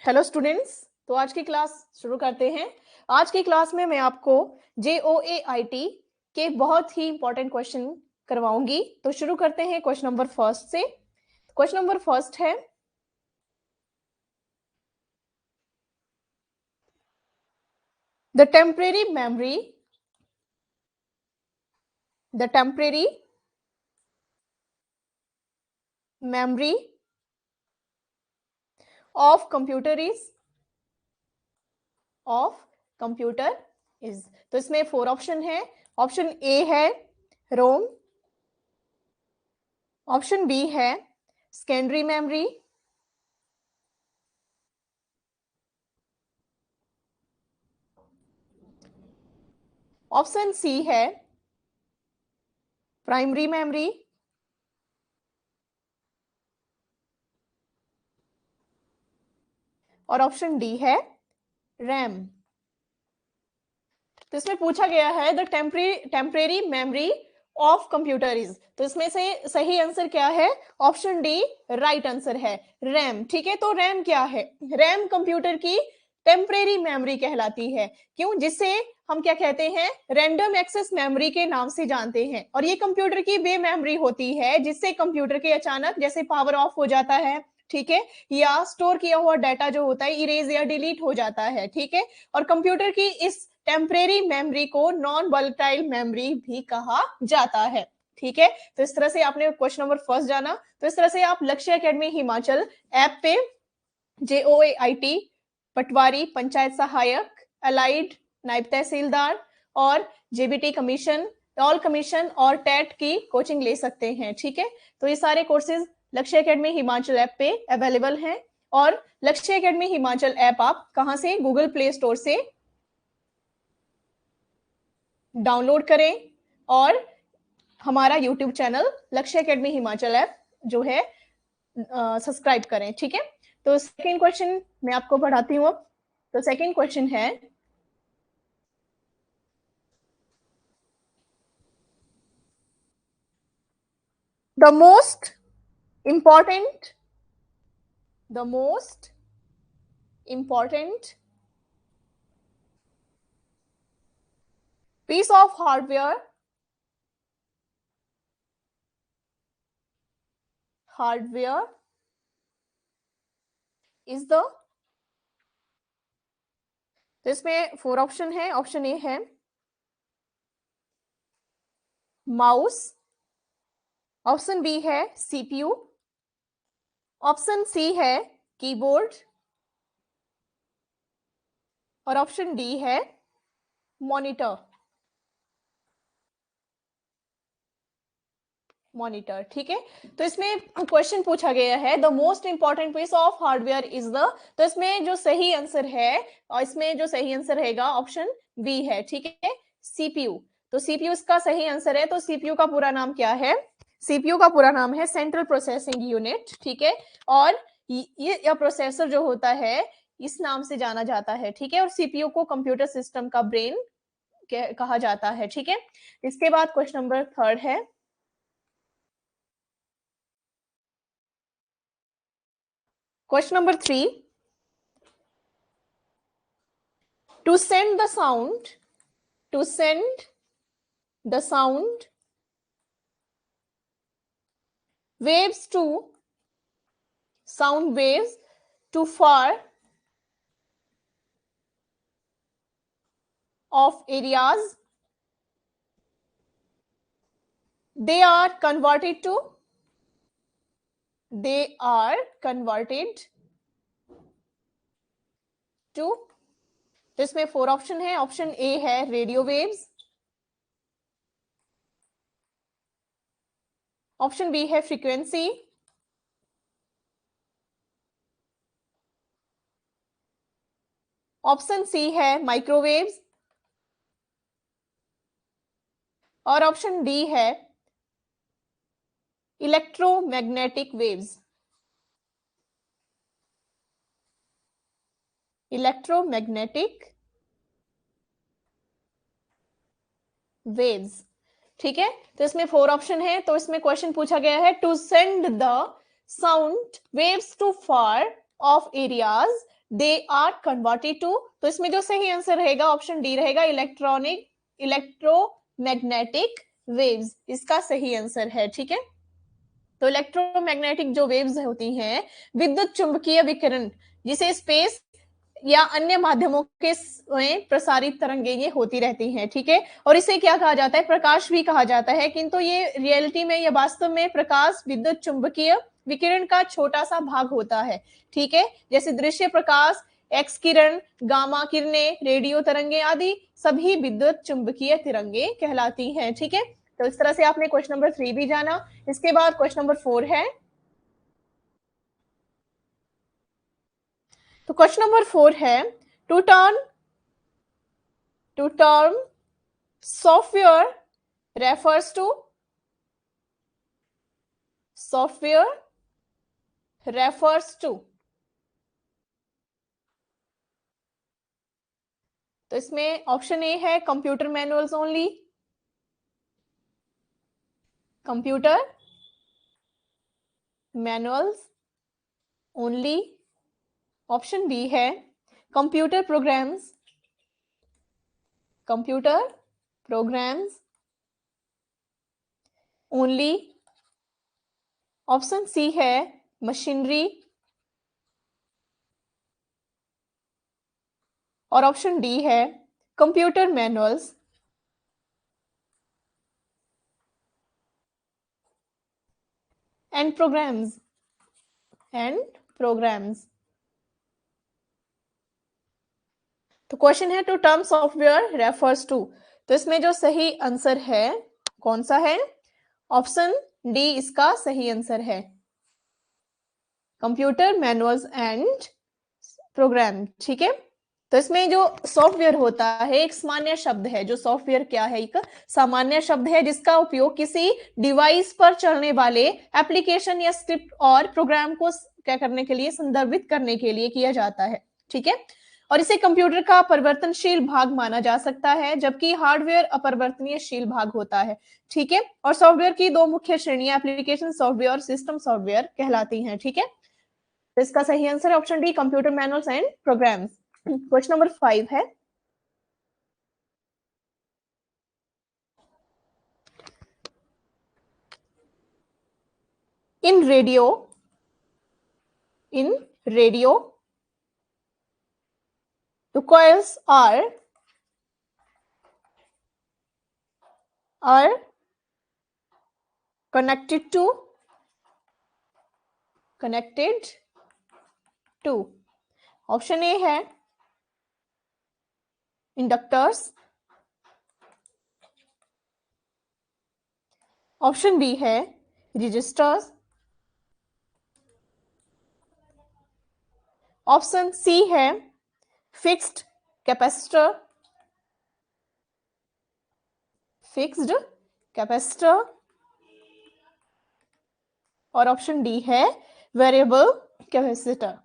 Hello students, तो आज की क्लास शुरू करते हैं। आज की क्लास में मैं आपको JOAIT के बहुत ही इंपॉर्टेंट क्वेश्चन करवाऊंगी। तो शुरू करते हैं क्वेश्चन नंबर फर्स्ट से। क्वेश्चन नंबर फर्स्ट है, the temporary memory of computer is. तो इसमें 4 ऑप्शन है। ऑप्शन ए है रोम, ऑप्शन बी है सेकेंडरी मेमोरी, ऑप्शन सी है प्राइमरी मेमोरी, और ऑप्शन डी है रैम। तो इसमें पूछा गया है the temporary memory of computer is. तो इसमें से सही आंसर क्या है? ऑप्शन डी राइट आंसर है, रैम। ठीक है, तो रैम क्या है? रैम कंप्यूटर की टेम्परेरी मेमोरी कहलाती है। क्यों? जिससे हम क्या कहते हैं, रैंडम एक्सेस मेमोरी के नाम से जानते हैं। और ये कंप्यूटर की वे मेमोरी होती है जिससे कंप्यूटर के अचानक जैसे पावर ऑफ हो जाता है, ठीक है, या स्टोर किया हुआ डाटा जो होता है इरेज या डिलीट हो जाता है। ठीक है, और कंप्यूटर की इस टेम्परेरी मेमोरी को नॉन वोलेटाइल मेमोरी भी कहा जाता है। ठीक है, तो इस तरह से आपने क्वेश्चन नंबर फर्स्ट जाना। तो इस तरह से आप लक्ष्य एकेडमी हिमाचल ऐप पे JOAIT, पटवारी पंचायत सहायक, अलाइड नायब तहसीलदार और JBT कमीशन, ऑल कमीशन और टेट की कोचिंग ले सकते हैं। ठीक है, तो ये सारे कोर्सेज लक्ष्य एकेडमी हिमाचल ऐप पे अवेलेबल हैं। और लक्ष्य एकेडमी हिमाचल ऐप आप कहां से? गूगल प्ले स्टोर से डाउनलोड करें और हमारा यूट्यूब चैनल लक्ष्य एकेडमी हिमाचल ऐप जो है सब्सक्राइब करें। ठीक है, तो सेकेंड क्वेश्चन मैं आपको पढ़ाती हूँ अब। तो सेकेंड क्वेश्चन है, the most important piece of hardware is the। तो इसमें 4 ऑप्शन है। ऑप्शन ए है माउस, ऑप्शन बी है CPU, ऑप्शन सी है कीबोर्ड और ऑप्शन डी है मॉनिटर। ठीक है, तो इसमें क्वेश्चन पूछा गया है the most important piece of hardware is the. तो इसमें जो सही आंसर है, और इसमें जो सही आंसर रहेगा ऑप्शन बी है। ठीक है, CPU। तो CPU इसका सही आंसर है। तो CPU का पूरा नाम क्या है? CPU का पूरा नाम है सेंट्रल प्रोसेसिंग यूनिट। ठीक है, और ये प्रोसेसर जो होता है इस नाम से जाना जाता है। ठीक है, और CPU को कंप्यूटर सिस्टम का ब्रेन कहा जाता है। ठीक है, इसके बाद क्वेश्चन नंबर थर्ड है, question number 3, to send the sound waves to far off areas, they are converted to तो इसमें 4 ऑप्शन है। ऑप्शन ए है रेडियो वेव्स, ऑप्शन बी है फ्रीक्वेंसी, ऑप्शन सी है माइक्रोवेव्स और ऑप्शन डी है electromagnetic waves. ठीक है, तो इसमें 4 ऑप्शन है। तो इसमें क्वेश्चन पूछा गया है to send the sound waves to far off areas they are converted to, तो इसमें जो सही आंसर रहेगा ऑप्शन डी रहेगा, इलेक्ट्रोमैग्नेटिक वेव्स इसका सही आंसर है। ठीक है, तो इलेक्ट्रोमैग्नेटिक जो वेव्स होती हैं, विद्युत चुंबकीय विकिरण, जिसे स्पेस या अन्य माध्यमों के में प्रसारित तरंगे ये होती रहती हैं। ठीक है, और इसे क्या कहा जाता है, प्रकाश भी कहा जाता है, किंतु ये रियलिटी में या वास्तव में प्रकाश विद्युत चुंबकीय विकिरण का छोटा सा भाग होता है। ठीक है, जैसे दृश्य प्रकाश, एक्स किरण, गामा किरणें, रेडियो तरंगे आदि सभी विद्युत चुंबकीय तरंगे कहलाती हैं। ठीक है, तो इस तरह से आपने क्वेश्चन नंबर 3 भी जाना। इसके बाद क्वेश्चन नंबर 4 है, तो क्वेश्चन नंबर 4 है, to term software refers to, software refers to, तो इसमें ऑप्शन ए है computer manuals only, computer manuals only, option B है computer programs only, option C है मशीनरी, और ऑप्शन डी है कंप्यूटर मैनुअल्स एंड प्रोग्राम्स तो question है to term software refers to, तो इसमें जो सही आंसर है कौन सा है, ऑप्शन डी इसका सही आंसर है, कंप्यूटर मैनुअल्स एंड प्रोग्राम। ठीक है, तो इसमें जो सॉफ्टवेयर होता है एक सामान्य शब्द है, जो सॉफ्टवेयर क्या है, एक सामान्य शब्द है जिसका उपयोग किसी डिवाइस पर चलने वाले एप्लीकेशन या स्क्रिप्ट और प्रोग्राम को क्या करने के लिए, संदर्भित करने के लिए किया जाता है। ठीक है, और इसे कंप्यूटर का परिवर्तनशील भाग माना जा सकता है, जबकि हार्डवेयर अपरिवर्तनशील भाग होता है। ठीक है, और सॉफ्टवेयर की दो मुख्य श्रेणियां एप्लीकेशन सॉफ्टवेयर और सिस्टम सॉफ्टवेयर कहलाती हैं। ठीक है, तो इसका सही आंसर है option D, computer manuals and programs. Question number 5 है, in radio the coils are connected to, option A है इंडक्टर्स, ऑप्शन बी है रजिस्टर्स, ऑप्शन सी है फिक्स्ड कैपेसिटर और ऑप्शन डी है वेरिएबल कैपेसिटर।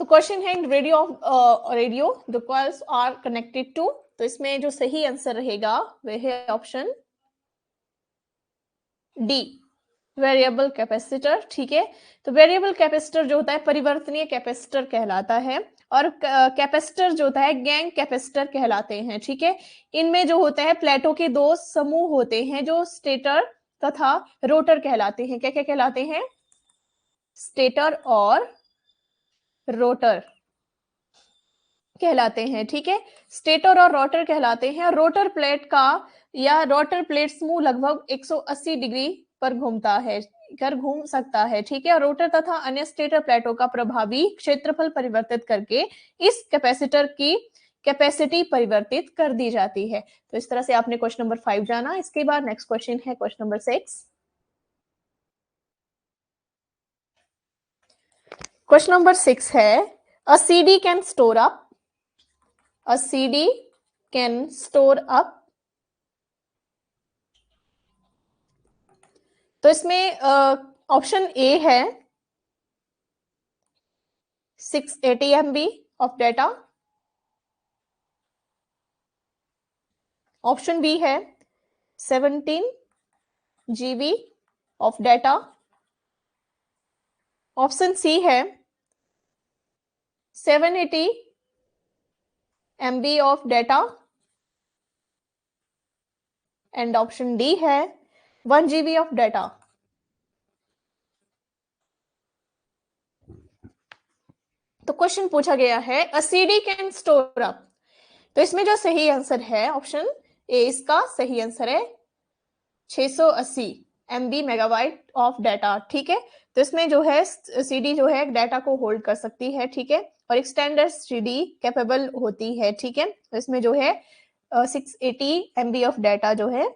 तो क्वेश्चन है radio the coils are connected to, तो इसमें जो सही आंसर रहेगा वह है ऑप्शन डी, वेरिएबल कैपेसिटर। ठीक है, तो वेरिएबल कैपेसिटर जो होता है परिवर्तनीय कैपेसिटर कहलाता है, और कैपेसिटर जो होता है गैंग कैपेसिटर कहलाते हैं। ठीक है, इनमें जो होता है प्लेटों के दो समूह होते हैं जो स्टेटर तथा रोटर कहलाते हैं। क्या क्या कहलाते हैं, स्टेटर और रोटर कहलाते हैं। ठीक है, स्टेटर और रोटर कहलाते हैं। रोटर प्लेट का या रोटर प्लेट समूह लगभग 180 डिग्री पर घूम सकता है। ठीक है, और रोटर तथा अन्य स्टेटर प्लेटों का प्रभावी क्षेत्रफल परिवर्तित करके इस कैपेसिटर की कैपेसिटी परिवर्तित कर दी जाती है। तो इस तरह से आपने क्वेश्चन नंबर 5 जाना। इसके बाद नेक्स्ट क्वेश्चन है क्वेश्चन नंबर 6। क्वेश्चन नंबर 6 है, a CD can store up, a CD can store up, तो इसमें ऑप्शन ए है 680 MB of data, option B है 17 GB, of data. Option C है 780 MB of data and option D है 1 GB of data. तो question पूछा गया है a CD can store up, तो इसमें जो सही आंसर है ऑप्शन ए इसका सही आंसर है 680 MB मेगाबाइट ऑफ डाटा। ठीक है, तो इसमें जो है सीडी जो है डाटा को होल्ड कर सकती है। ठीक है, और एक स्टैंडर्ड सीडी कैपेबल होती है। ठीक है, तो इसमें जो है 680 MB ऑफ डाटा जो है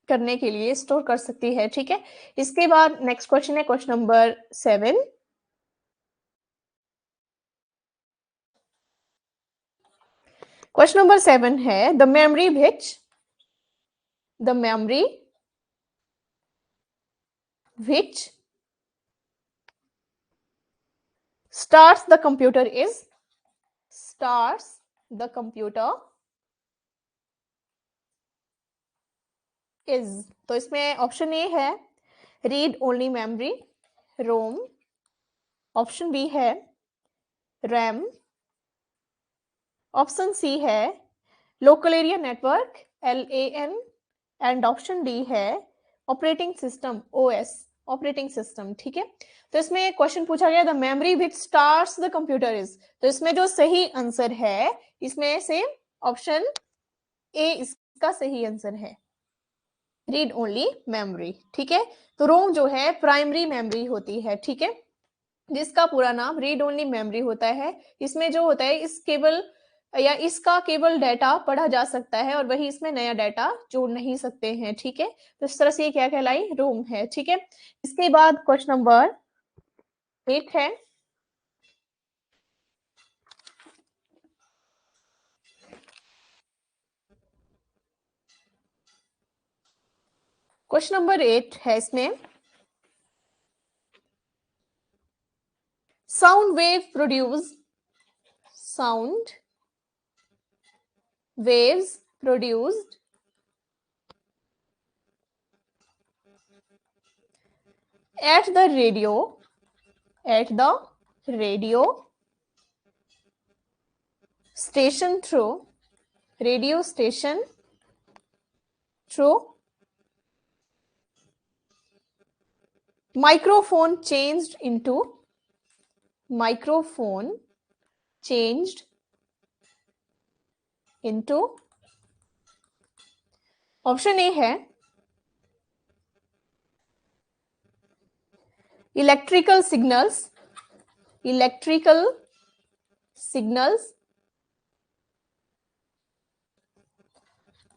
करने के लिए स्टोर कर सकती है। ठीक है, इसके बाद नेक्स्ट क्वेश्चन है क्वेश्चन नंबर 7। क्वेश्चन नंबर 7 है the memory which starts the computer is तो इसमें ऑप्शन ए है read only memory ROM, option B है रैम, ऑप्शन सी है local area network LAN and option D है operating system OS operating system. ठीक है, तो इसमें क्वेश्चन पूछा गया the memory which starts the computer is, तो इसमें जो सही आंसर है इसमें से ऑप्शन ए इसका सही आंसर है रीड ओनली मेमोरी। ठीक है, तो रोम जो है प्राइमरी मेमोरी होती है। ठीक है, जिसका पूरा नाम रीड ओनली मेमोरी होता है। इसमें जो होता है इस केवल या इसका केवल डाटा पढ़ा जा सकता है और वही इसमें नया डाटा जोड़ नहीं सकते हैं। ठीक है, तो इस तरह से ये क्या कहलाई रोम है। ठीक है, इसके बाद क्वेश्चन नंबर 8 है क्वेश्चन नंबर 8 है इसमें sound waves produced at the radio station through microphone changed into option A है इलेक्ट्रिकल सिग्नल्स,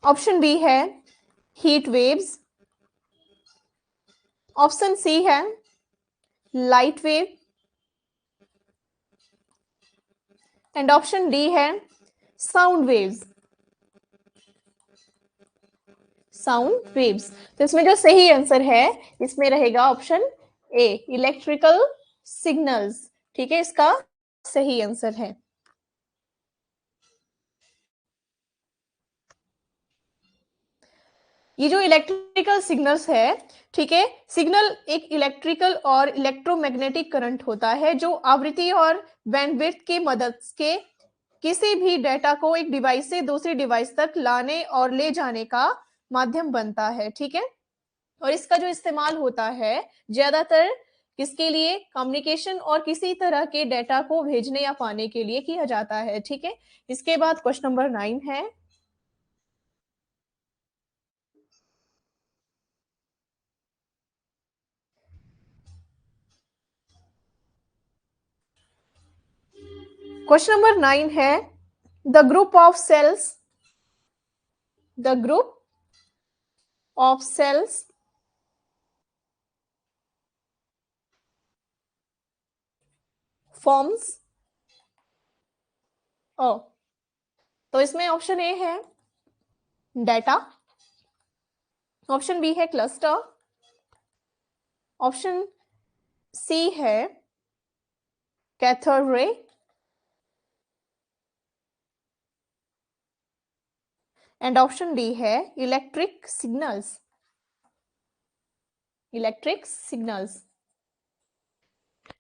ऑप्शन बी है हीट वेव्स, ऑप्शन सी है light wave and option D है साउंड वेव्स। तो इसमें जो सही आंसर है इसमें रहेगा ऑप्शन ए इलेक्ट्रिकल सिग्नल्स। ठीक है, इसका सही आंसर है। ये जो इलेक्ट्रिकल सिग्नल्स है, ठीक है, सिग्नल एक इलेक्ट्रिकल और इलेक्ट्रोमैग्नेटिक करंट होता है जो आवृत्ति और बैंडविड्थ की मदद के किसी भी डेटा को एक डिवाइस से दूसरी डिवाइस तक लाने और ले जाने का माध्यम बनता है। ठीक है, और इसका जो इस्तेमाल होता है ज्यादातर किसके लिए कम्युनिकेशन और किसी तरह के डेटा को भेजने या पाने के लिए किया जाता है। ठीक है, इसके बाद क्वेश्चन नंबर 9 है क्वेश्चन नंबर 9 है the group of cells forms तो इसमें ऑप्शन ए है डाटा, ऑप्शन बी है क्लस्टर, ऑप्शन सी है cathode ray and option D है इलेक्ट्रिक सिग्नल्स। Electric signals.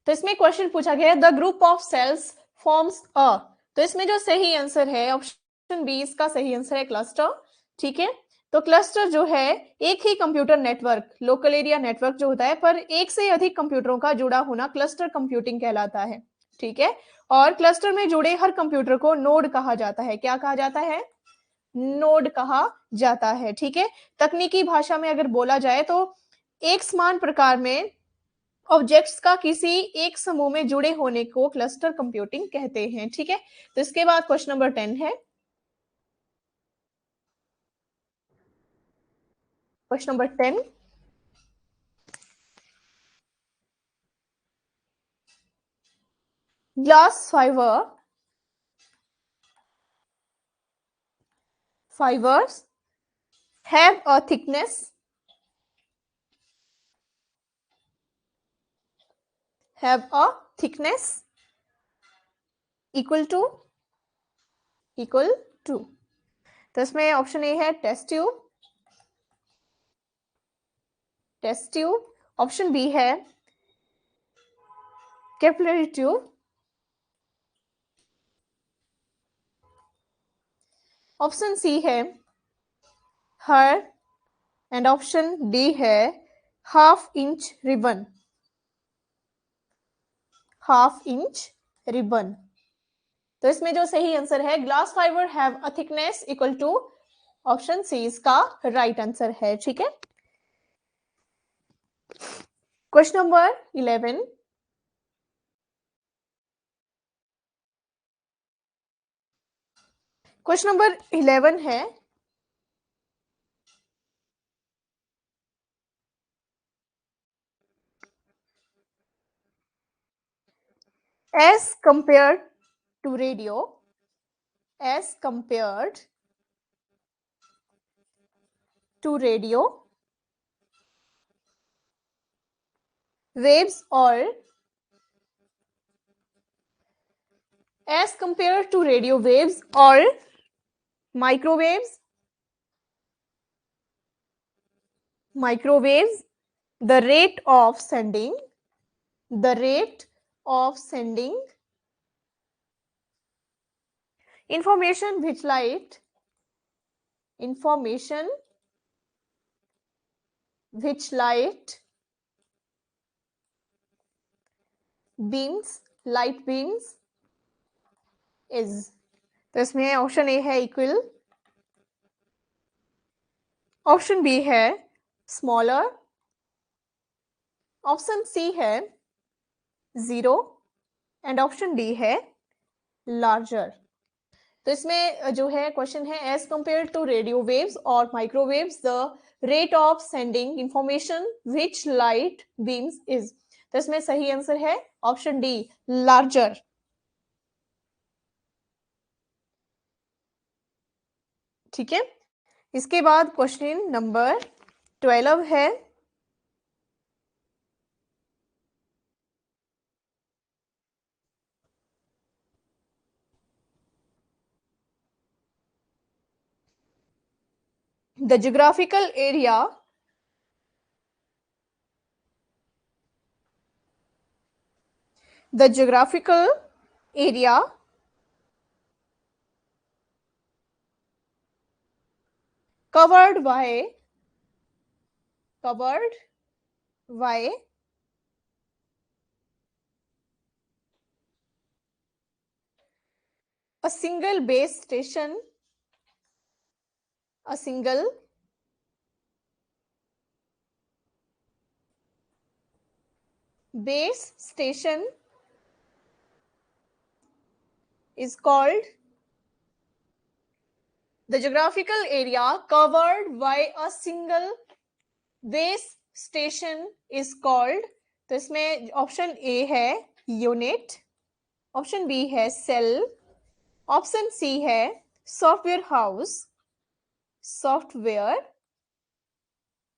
तो इसमें क्वेश्चन पूछा गया है the group of cells forms a, तो इसमें जो सही आंसर है ऑप्शन बी इसका सही आंसर है क्लस्टर। ठीक है, तो क्लस्टर जो है एक ही computer network, local area network जो होता है, पर एक से अधिक कंप्यूटरों का जुड़ा होना क्लस्टर कंप्यूटिंग कहलाता है। ठीक है, और क्लस्टर में जुड़े हर कंप्यूटर को नोड कहा जाता है। क्या कहा जाता है? नोड कहा जाता है। ठीक है, तकनीकी भाषा में अगर बोला जाए तो एक समान प्रकार में ऑब्जेक्ट्स का किसी एक समूह में जुड़े होने को क्लस्टर कंप्यूटिंग कहते हैं। ठीक है, तो इसके बाद क्वेश्चन नंबर 10 है। Question number 10, glass fibers have a thickness equal to, तो इसमें ऑप्शन ए है टेस्ट ट्यूब, ऑप्शन बी है कैपिलरी ट्यूब, ऑप्शन सी है हर, एंड ऑप्शन डी है हाफ इंच रिबन। तो इसमें जो सही आंसर है glass fibre have a thickness equal to, option C इसका राइट आंसर है। ठीक है, क्वेश्चन नंबर 11, क्वेश्चन नंबर 11 है as compared to radio waves or as compared to radio waves or microwaves, the rate of sending information which light beams is, तो इसमें option A है equal, option B है smaller, option C है 0 and option D है larger. तो इसमें जो है क्वेश्चन है as compare to radio waves और microwaves the rate of sending information which light beams is, तो इसमें सही आंसर है ऑप्शन डी लार्जर। ठीक है, इसके बाद क्वेश्चन नंबर 12 है the geographical area covered by a single base station is called, the geographical area covered by a single base station is called, तो इसमें ऑप्शन ए है यूनिट, ऑप्शन बी है cell, option C है software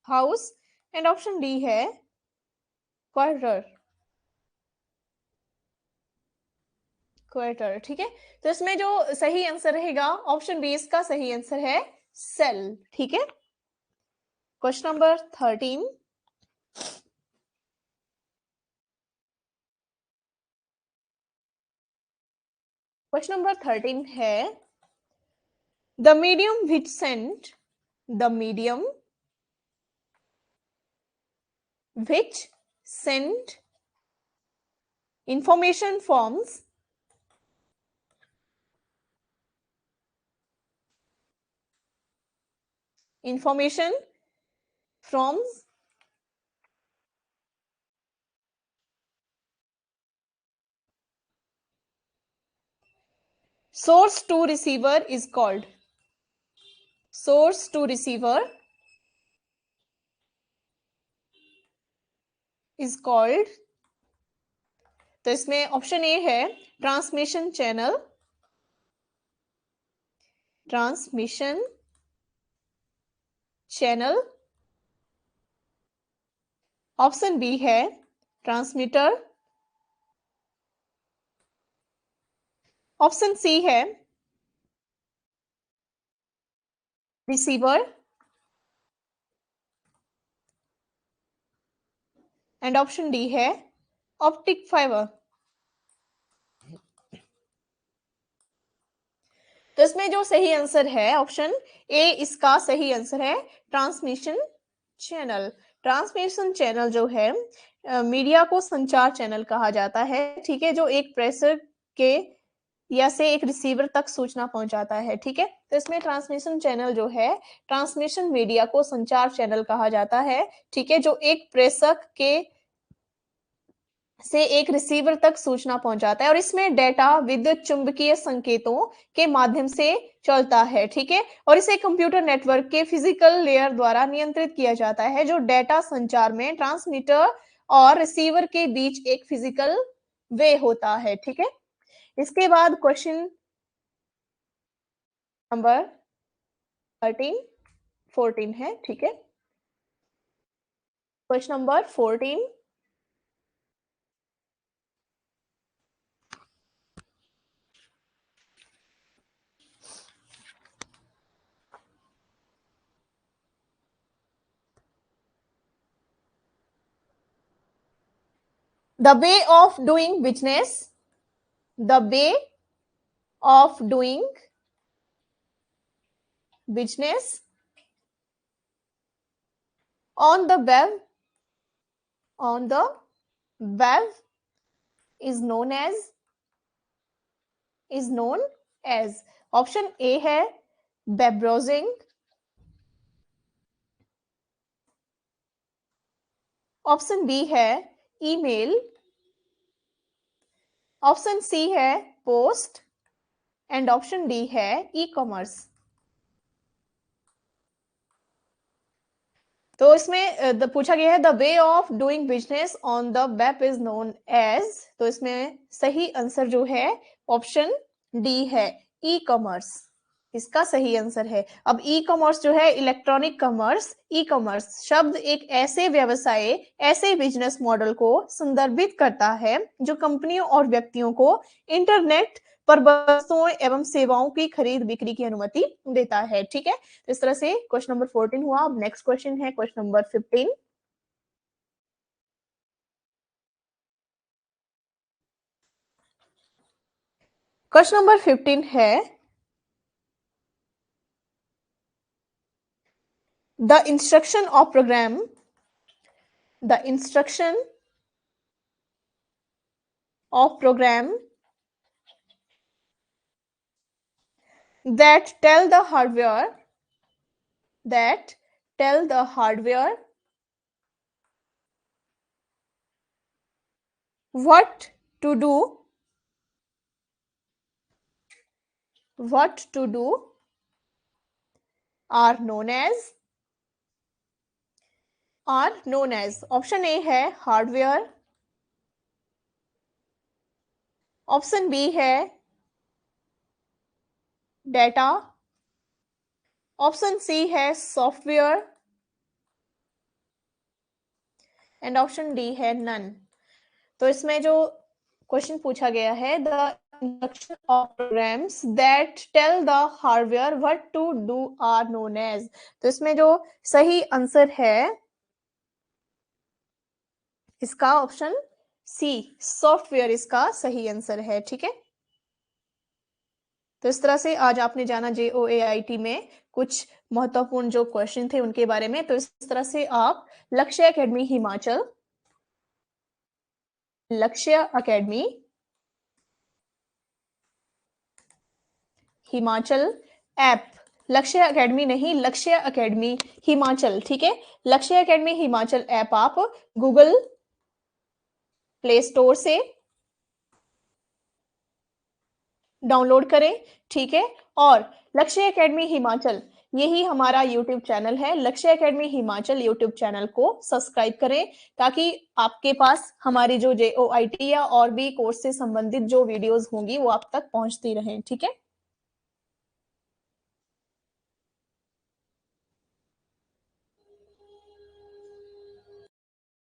house and option D है quarter. ठीक है, तो इसमें जो सही आंसर रहेगा ऑप्शन बी इसका सही आंसर है सेल। ठीक है, क्वेश्चन नंबर 13, क्वेश्चन नंबर 13 है the medium which sent the medium which sent information forms information forms source to receiver is called source to receiver is called तो इसमें option A है transmission channel transmission channel option B है transmitter option C है receiver and option D है optic fibre. तो इसमें जो सही आंसर है ऑप्शन ए इसका सही आंसर है ट्रांसमिशन चैनल। ट्रांसमिशन चैनल जो है मीडिया को संचार चैनल कहा जाता है, ठीक है, जो एक प्रेशर के या से एक रिसीवर तक सूचना पहुंचाता है, ठीक है। तो इसमें ट्रांसमिशन चैनल जो है ट्रांसमिशन मीडिया को संचार चैनल कहा जाता है, ठीक है, जो एक प्रेषक के से एक रिसीवर तक सूचना पहुंचाता है और इसमें डेटा विद्युत चुंबकीय संकेतों के माध्यम से चलता है, ठीक है, और इसे कंप्यूटर नेटवर्क के फिजिकल लेयर द्वारा नियंत्रित किया जाता है जो डेटा संचार में ट्रांसमीटर और रिसीवर के बीच एक फिजिकल वे होता है, ठीक है। इसके बाद क्वेश्चन नंबर 14 है, ठीक है। Question number 14 the way of doing business the way of doing business on the web is known as option A है वेब ब्राउजिंग ऑप्शन बी है ईमेल ऑप्शन सी है पोस्ट एंड ऑप्शन डी है e commerce. तो इसमें पूछा गया है the way of doing business on the web is known as, तो इसमें सही आंसर जो है ऑप्शन डी है ई कॉमर्स, इसका सही आंसर है। अब ई कॉमर्स जो है इलेक्ट्रॉनिक कॉमर्स, ई कॉमर्स शब्द एक ऐसे व्यवसाय ऐसे बिजनेस मॉडल को संदर्भित करता है जो कंपनियों और व्यक्तियों को इंटरनेट पर वस्तुओं एवं सेवाओं की खरीद बिक्री की अनुमति देता है, ठीक है। तो इस तरह से क्वेश्चन नंबर 14 हुआ। अब नेक्स्ट क्वेश्चन है क्वेश्चन नंबर 15। क्वेश्चन नंबर 15 है the instruction of program the instruction of program that tell the hardware what to do are known as option A है हार्डवेयर ऑप्शन बी है data option C है software and option D है none. तो इसमें जो question पूछा गया है the instruction of programs that tell the hardware what to do are known as, तो इसमें जो सही आंसर है इसका ऑप्शन सी सॉफ्टवेयर इसका सही आंसर है, ठीक है। तो इस तरह से आज आपने जाना JOAIT में कुछ महत्वपूर्ण जो क्वेश्चन थे उनके बारे में। तो इस तरह से आप लक्ष्य एकेडमी हिमाचल, लक्ष्य एकेडमी हिमाचल ऐप, लक्ष्य एकेडमी नहीं, लक्ष्य एकेडमी हिमाचल, ठीक है। लक्ष्य एकेडमी हिमाचल ऐप आप गूगल प्ले स्टोर से डाउनलोड करें, ठीक है। और लक्ष्य एकेडमी हिमाचल यही हमारा यूट्यूब चैनल है, लक्ष्य एकेडमी हिमाचल यूट्यूब चैनल को सब्सक्राइब करें ताकि आपके पास हमारी जो JOIT या और भी कोर्स से संबंधित जो वीडियोस होंगी वो आप तक पहुंचती रहें, ठीक है।